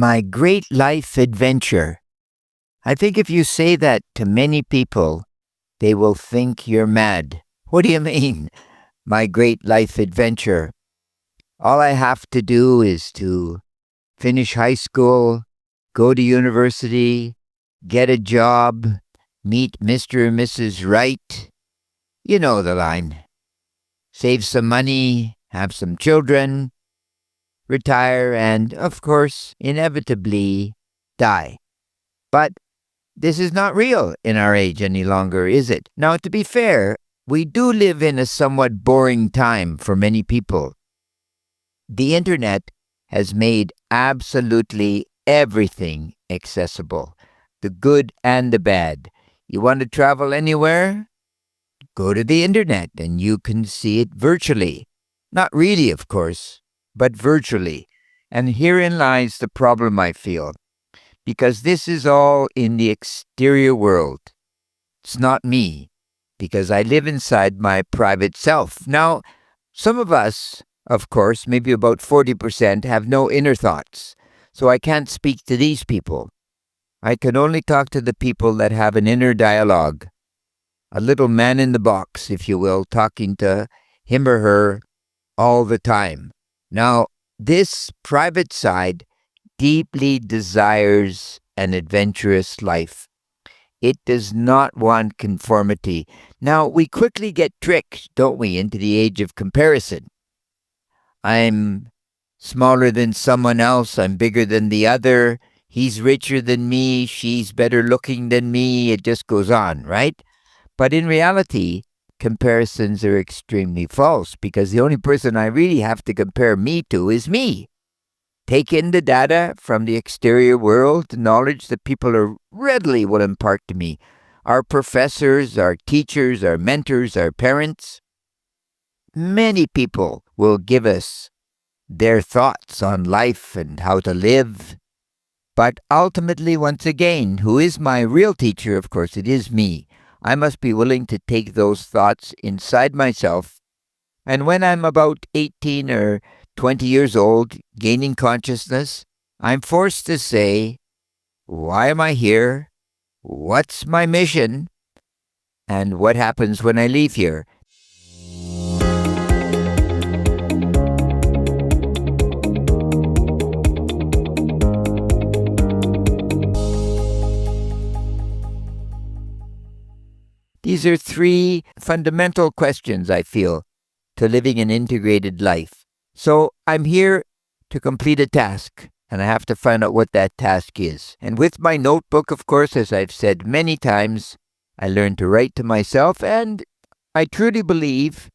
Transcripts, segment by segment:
My great life adventure. I think if you say that to many people, they will think you're mad. What do you mean? My great life adventure. All I have to do is to finish high school, go to university, get a job, meet Mr. and Mrs. Right. You know the line. Save some money, have some children, retire, and, of course, inevitably die. But this is not real in our age any longer, is it? Now, to be fair, we do live in a somewhat boring time for many people. The internet has made absolutely everything accessible, the good and the bad. You want to travel anywhere? Go to the internet and you can see it virtually. Not really, of course, but virtually. And herein lies the problem, I feel, because this is all in the exterior world. It's not me, because I live inside my private self. Now, some of us, of course, maybe about 40%, have no inner thoughts, so I can't speak to these people. I can only talk to the people that have an inner dialogue, a little man in the box, if you will, talking to him or her all the time. Now, this private side deeply desires an adventurous life. It does not want conformity. Now, we quickly get tricked, don't we, into the age of comparison. I'm smaller than someone else, I'm bigger than the other, he's richer than me, she's better looking than me, it just goes on, right? But in reality, comparisons are extremely false because the only person I really have to compare me to is me. Take in the data from the exterior world, the knowledge that people are readily will impart to me. Our professors, our teachers, our mentors, our parents. Many people will give us their thoughts on life and how to live. But ultimately, once again, who is my real teacher? Of course, it is me. I must be willing to take those thoughts inside myself. And when I'm about 18 or 20 years old, gaining consciousness, I'm forced to say, why am I here? What's my mission? And what happens when I leave here? These are three fundamental questions, I feel, to living an integrated life. So I'm here to complete a task, and I have to find out what that task is. And with my notebook, of course, as I've said many times, I learned to write to myself, and I truly believe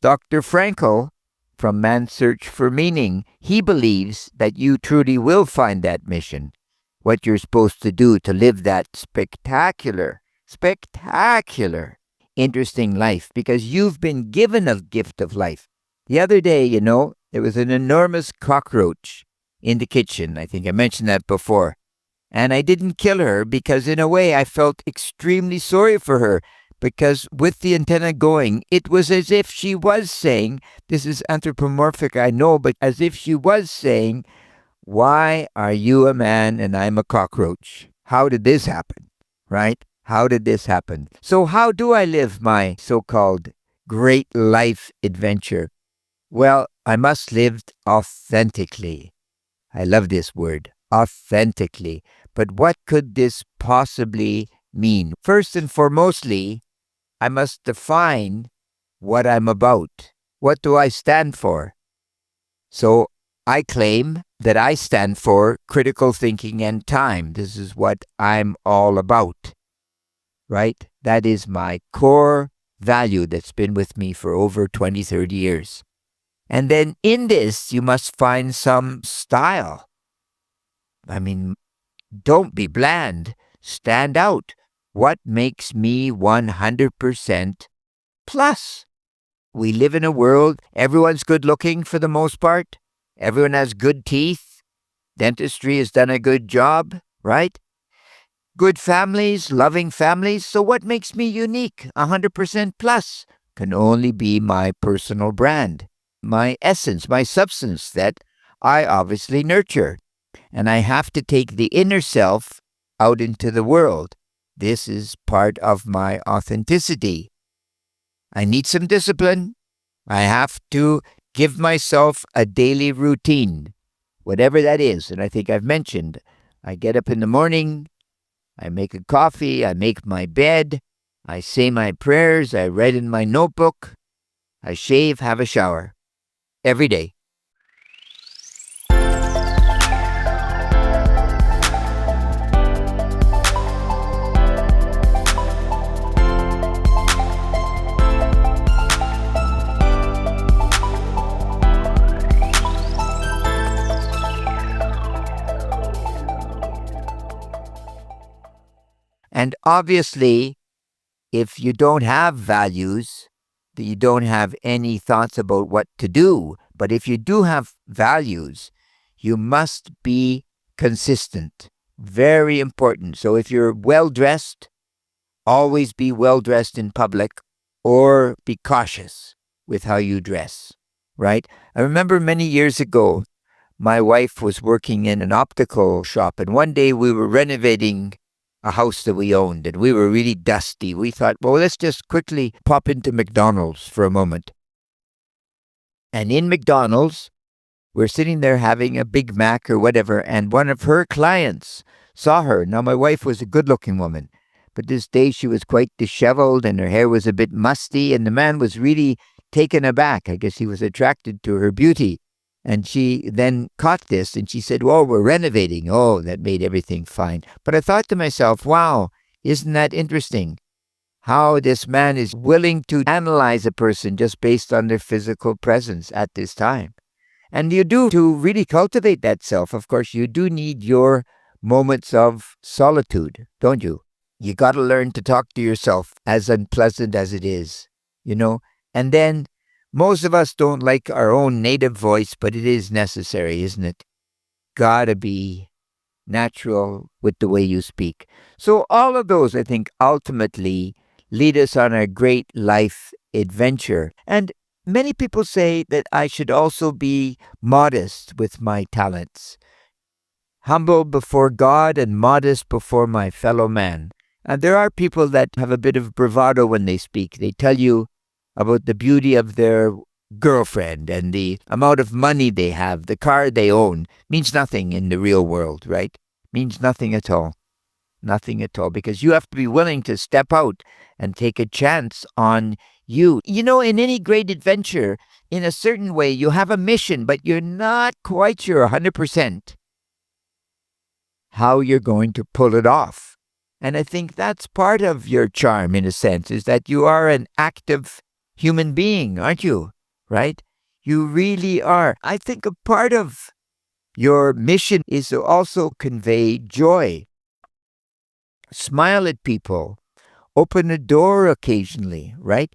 Dr. Frankl from Man's Search for Meaning, he believes that you truly will find that mission, what you're supposed to do to live that spectacular, interesting life, because you've been given a gift of life. The other day, there was an enormous cockroach in the kitchen. I think I mentioned that before. And I didn't kill her because in a way I felt extremely sorry for her, because with the antenna going, it was as if she was saying, this is anthropomorphic, I know, but as if she was saying, why are you a man and I'm a cockroach? How did this happen, right? How did this happen? So how do I live my so-called great life adventure? Well, I must live authentically. I love this word, authentically. But what could this possibly mean? First and foremostly, I must define what I'm about. What do I stand for? So I claim that I stand for critical thinking and time. This is what I'm all about. Right? That is my core value that's been with me for over 20, 30 years. And then in this, you must find some style. I mean, don't be bland. Stand out. What makes me 100% plus? We live in a world, everyone's good looking for the most part. Everyone has good teeth. Dentistry has done a good job, right? Good families, loving families. So what makes me unique? 100% plus can only be my personal brand, my essence, my substance that I obviously nurture. and I have to take the inner self out into the world. This is part of my authenticity. I need some discipline. I have to give myself a daily routine, whatever that is. And I think I've mentioned, I get up in the morning, I make a coffee, I make my bed, I say my prayers, I write in my notebook, I shave, have a shower every day. And obviously, if you don't have values, you don't have any thoughts about what to do. But if you do have values, you must be consistent. Very important. So if you're well-dressed, always be well-dressed in public, or be cautious with how you dress, right? I remember many years ago, my wife was working in an optical shop, and one day we were renovating a house that we owned, and we were really dusty. We thought, well, let's just quickly pop into McDonald's for a moment. And in McDonald's, we're sitting there having a Big Mac or whatever, and one of her clients saw her. Now, my wife was a good-looking woman, but this day she was quite disheveled, and her hair was a bit musty, and the man was really taken aback. I guess he was attracted to her beauty. And she then caught this, and she said, "Oh, we're renovating." Oh, that made everything fine. But I thought to myself, wow, isn't that interesting? How this man is willing to analyze a person just based on their physical presence at this time. And you do, to really cultivate that self, of course, you do need your moments of solitude, don't you? You got to learn to talk to yourself, as unpleasant as it is, And then most of us don't like our own native voice, but it is necessary, isn't it? Gotta be natural with the way you speak. So all of those, I think, ultimately lead us on a great life adventure. And many people say that I should also be modest with my talents, humble before God and modest before my fellow man. And there are people that have a bit of bravado when they speak. They tell you about the beauty of their girlfriend and the amount of money they have, the car they own. Means nothing in the real world, right? Means nothing at all. Nothing at all, because you have to be willing to step out and take a chance on you. In any great adventure, in a certain way, you have a mission, but you're not quite sure 100% how you're going to pull it off. And I think that's part of your charm, in a sense, is that you are an active human being, aren't you? Right? You really are. I think a part of your mission is to also convey joy. Smile at people. Open a door occasionally, right?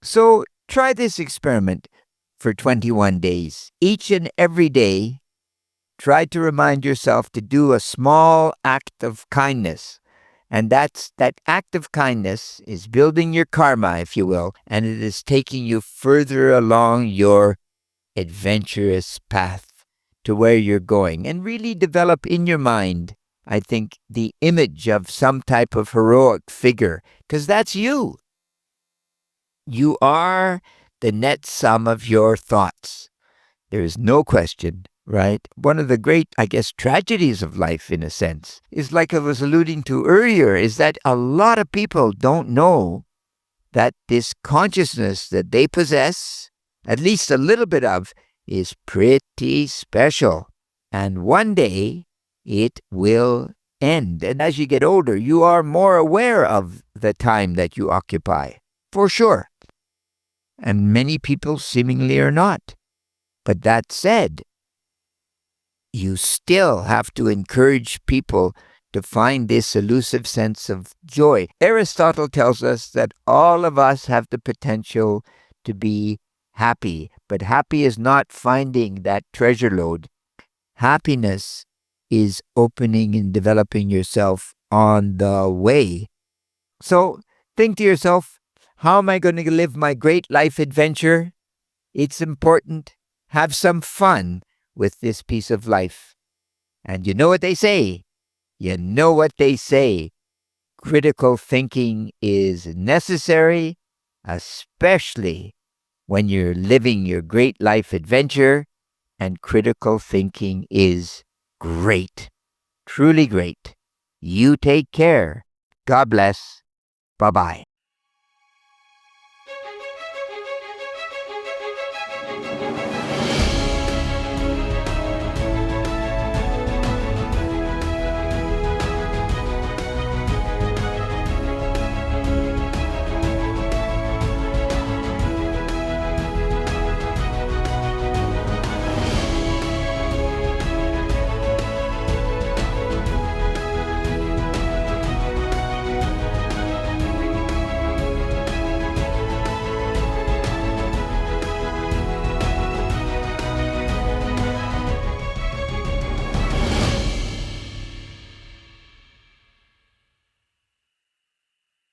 So try this experiment for 21 days. Each and every day, try to remind yourself to do a small act of kindness. And that act of kindness is building your karma, if you will, and it is taking you further along your adventurous path to where you're going. And really develop in your mind, I think, the image of some type of heroic figure, because that's you. You are the net sum of your thoughts. There is no question, right? One of the great, tragedies of life, in a sense, is like I was alluding to earlier, is that a lot of people don't know that this consciousness that they possess, at least a little bit of, is pretty special. And one day, it will end. And as you get older, you are more aware of the time that you occupy, for sure. And many people seemingly are not. But that said, you still have to encourage people to find this elusive sense of joy. Aristotle tells us that all of us have the potential to be happy, but happy is not finding that treasure lode. Happiness is opening and developing yourself on the way. So think to yourself, how am I going to live my great life adventure? It's important. Have some fun with this piece of life. And you know what they say? You know what they say. Critical thinking is necessary, especially when you're living your great life adventure, and critical thinking is great. Truly great. You take care. God bless. Bye-bye.